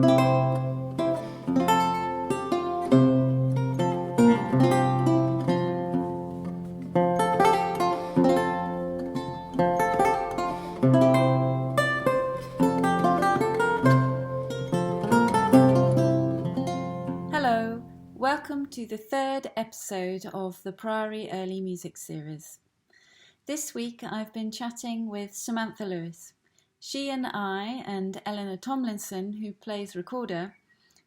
Hello, welcome to the third episode of the Priory Early Music Series. This week I've been chatting with Samantha Lewis. She and I and Eleanor Tomlinson, who plays recorder,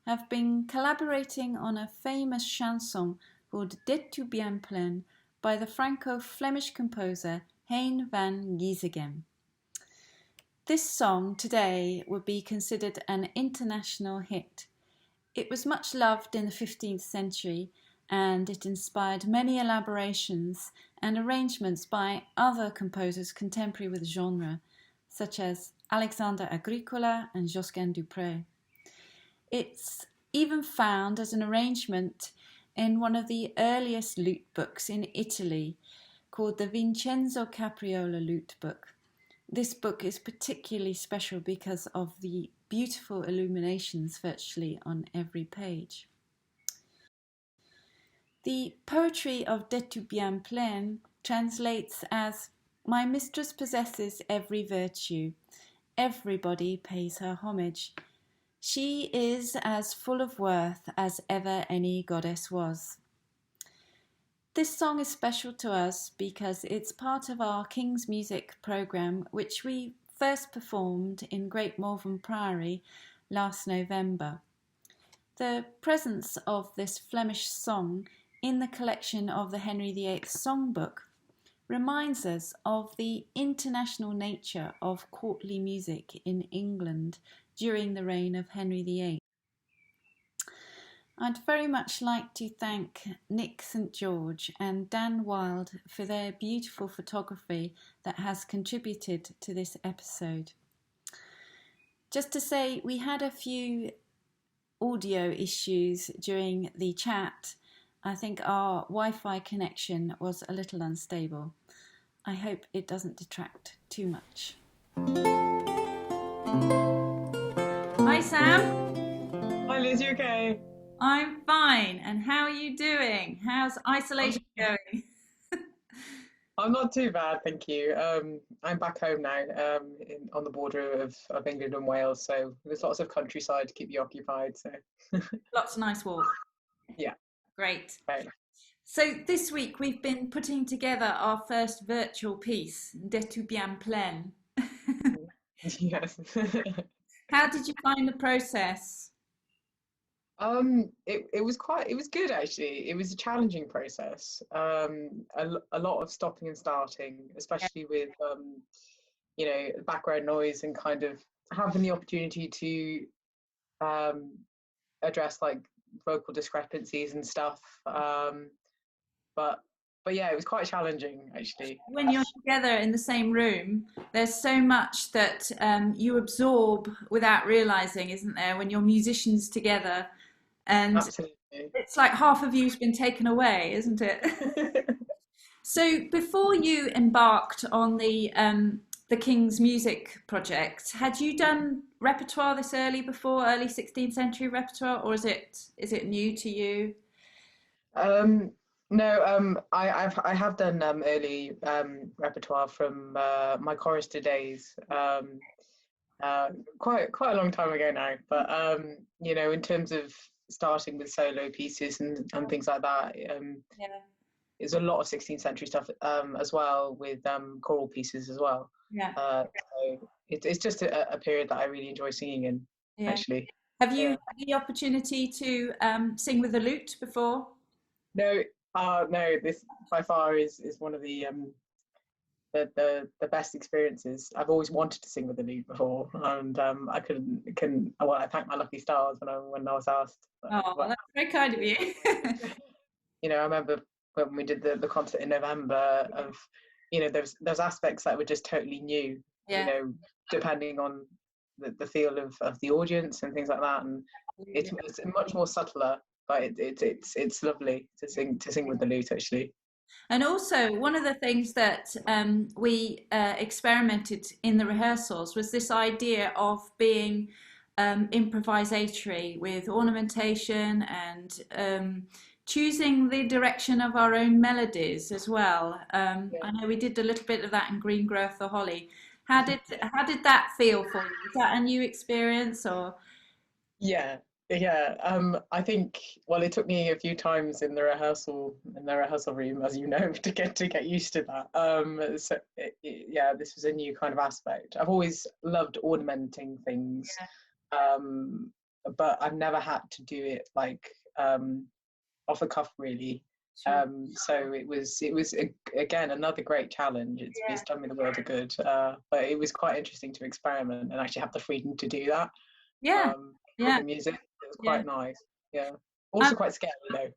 have been collaborating on a famous chanson called Det tu bien plein by the Franco-Flemish composer Hein van Giersegem. This song today would be considered an international hit. It was much loved in the 15th century, and it inspired many elaborations and arrangements by other composers contemporary with the genre, such as Alexandre Agricola and Josquin Dupré. It's even found as an arrangement in one of the earliest lute books in Italy, called the Vincenzo Capriola lute book. This book is particularly special because of the beautiful illuminations virtually on every page. The poetry of Det tu bien plein translates as, "My mistress possesses every virtue. Everybody pays her homage. She is as full of worth as ever any goddess was." This song is special to us because it's part of our King's Music programme, which we first performed in Great Malvern Priory last November. The presence of this Flemish song in the collection of the Henry VIII Songbook reminds us of the international nature of courtly music in England during the reign of Henry VIII. I'd very much like to thank Nick St George and Dan Wild for their beautiful photography that has contributed to this episode. Just to say, we had a few audio issues during the chat. I think our Wi-Fi connection was a little unstable. I hope it doesn't detract too much. Hi Sam. Hi Liz, you okay? I'm fine, and how are you doing? How's isolation going? I'm not too bad, thank you. I'm back home now, on the border of England and Wales, so there's lots of countryside to keep you occupied. So Lots of nice walks. Yeah. Great. Right. So this week we've been putting together our first virtual piece, Det tu bien plein. Yes. How did you find the process? It was good actually. It was a challenging process. A lot of stopping and starting, especially with background noise and kind of having the opportunity to address like vocal discrepancies and stuff. But yeah, it was quite challenging actually. When you're together in the same room, there's so much that you absorb without realizing, isn't there? When you're musicians together. And Absolutely. It's like half of you's been taken away, isn't it? So before you embarked on the King's Music project, had you done repertoire this early before, early 16th century repertoire, or is it new to you? No, I have done early repertoire from my chorister days. Quite a long time ago now, but in terms of starting with solo pieces and things like that, there's a lot of 16th century stuff as well, with choral pieces as well. So it's just a period that I really enjoy singing in. Actually, have you had the opportunity to sing with the lute before? No, this by far is one of the best experiences. I've always wanted to sing with the lute before, and I couldn't. Well, I thank my lucky stars when I was asked. Oh, well, that's very kind of you. I remember when we did the concert in November. There's aspects that were just totally new. Depending on the feel of the audience and things like that, and it's much more subtler. But it's lovely to sing with the lute actually. And also, one of the things that we experimented in the rehearsals was this idea of being improvisatory with ornamentation and choosing the direction of our own melodies as well. I know we did a little bit of that in Green Growth or Holly. How did that feel for you? Was that a new experience or? Yeah, yeah. I think well, it took me a few times in the rehearsal room, as you know, to get used to that. So yeah, this was a new kind of aspect. I've always loved ornamenting things, but I've never had to do it like off the cuff really. Sure. So it was again another great challenge. It's done me the world of good. But it was quite interesting to experiment and actually have the freedom to do that. Yeah, With yeah, the music, it was yeah. quite nice. Yeah, also quite scary though.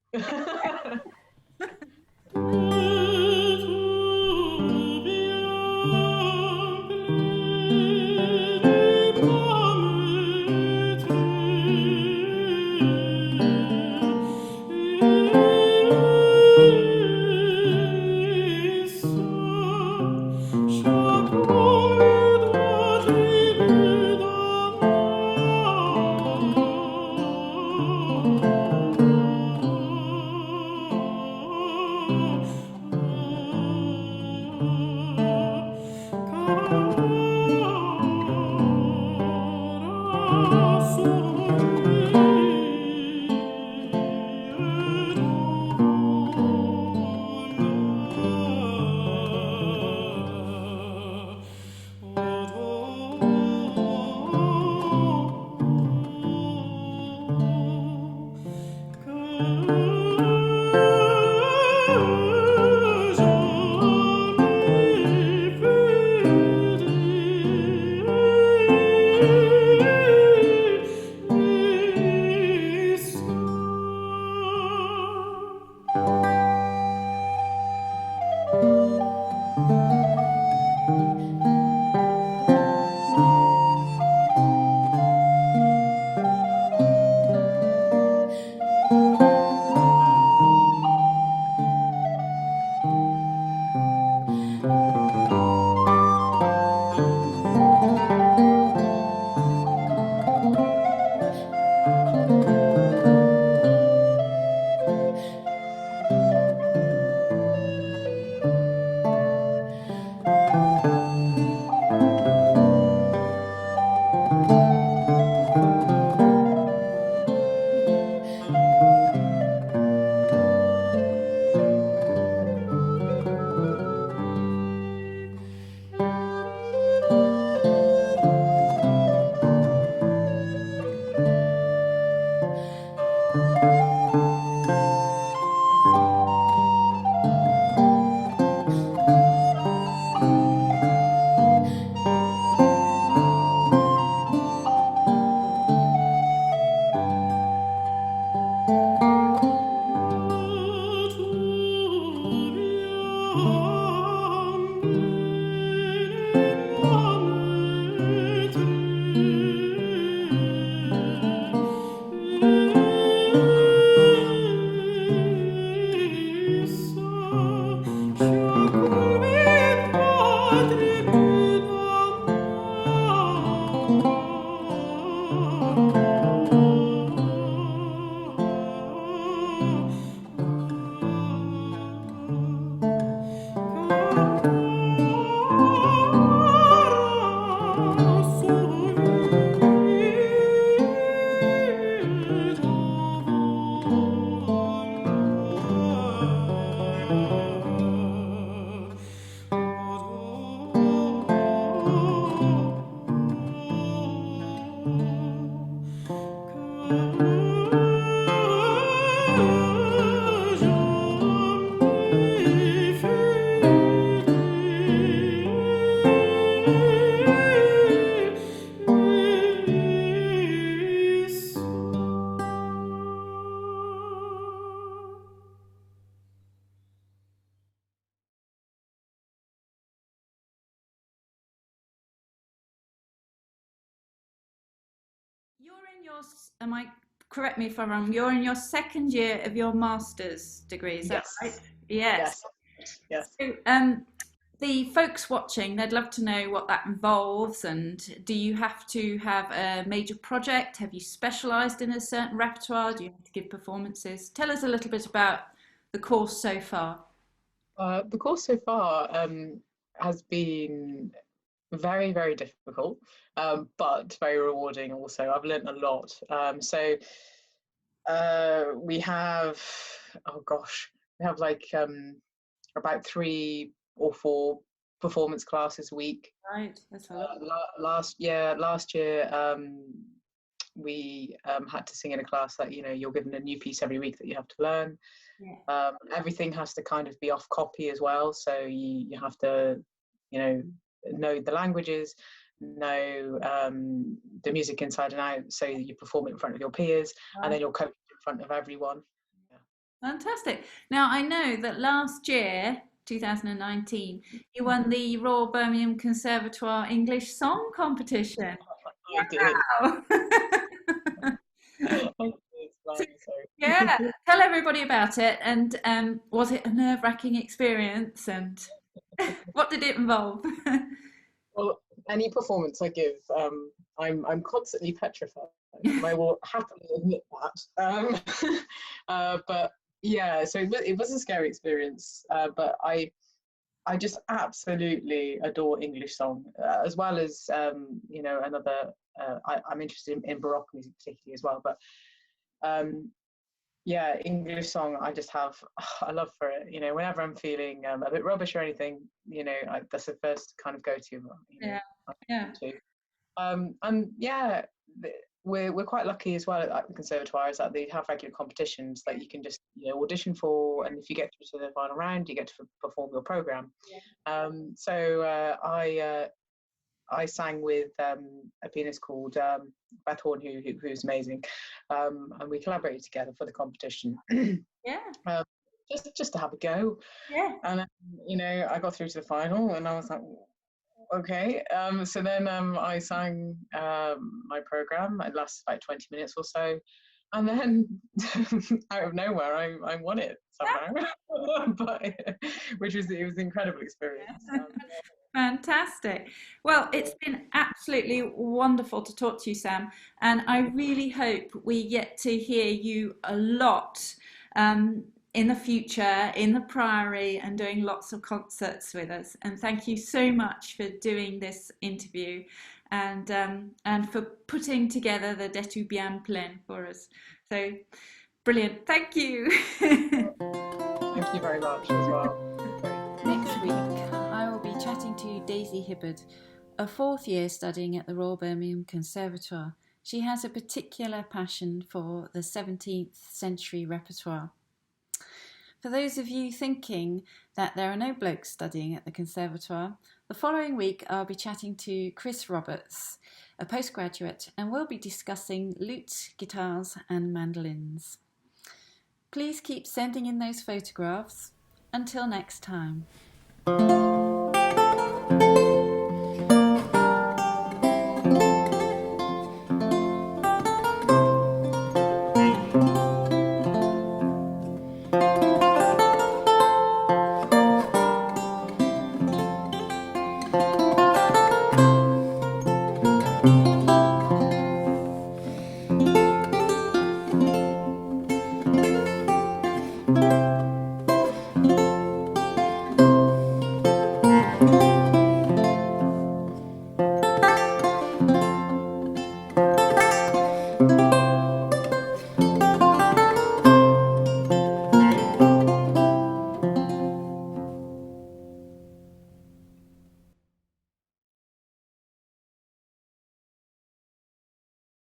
You're in your, am I, correct me if I'm wrong, you're in your second year of your master's degree, is that Yes. right? Yes. Yes. Yes. So, the folks watching, they'd love to know what that involves, and do you have to have a major project? Have you specialised in a certain repertoire? Do you have to give performances? Tell us a little bit about the course so far. The course so far has been very, very difficult, but very rewarding also. I've learned a lot. We have, oh gosh, we have like about 3 or 4 performance classes a week. Right, that's a lot. Last year, we had to sing in a class that, you're given a new piece every week that you have to learn. Yeah. Everything has to kind of be off copy as well, so you have to, know the languages, know the music inside and out, so you perform it in front of your peers, right. And then you're coached in front of everyone. Yeah. Fantastic. Now, I know that last year, 2019, you won the Royal Birmingham Conservatoire English Song Competition. I did. Yeah, tell everybody about it. And was it a nerve-wracking experience? And what did it involve? Well, any performance I give, I'm constantly petrified. I will happily admit that. But yeah, so it was a scary experience. But I just absolutely adore English song, as well as another. I'm interested in Baroque music particularly as well, but yeah, English song, I just have a love for it. Whenever I'm feeling a bit rubbish or anything, that's the first kind of go-to. Yeah. And yeah, we're quite lucky as well at the conservatoire, is that they have regular competitions that you can just audition for, and if you get through to the final round, you get to perform your program. Yeah. So I sang with a pianist called Beth Horn, who's amazing, and we collaborated together for the competition. Yeah. Just to have a go. Yeah. And I got through to the final, and I was like, okay. So then I sang my program. It lasted like 20 minutes or so, and then out of nowhere, I won it somehow. Which was an incredible experience. Fantastic. Well, it's been absolutely wonderful to talk to you, Sam, and I really hope we get to hear you a lot in the future in the Priory and doing lots of concerts with us. And thank you so much for doing this interview and for putting together the De Tu Bien Plein for us. So brilliant. Thank you. Thank you very much as well. Next week, I will be chatting to Daisy Hibbard, a 4th year studying at the Royal Birmingham Conservatoire. She has a particular passion for the 17th century repertoire. For those of you thinking that there are no blokes studying at the Conservatoire, the following week I'll be chatting to Chris Roberts, a postgraduate, and we'll be discussing lutes, guitars and mandolins. Please keep sending in those photographs. Until next time.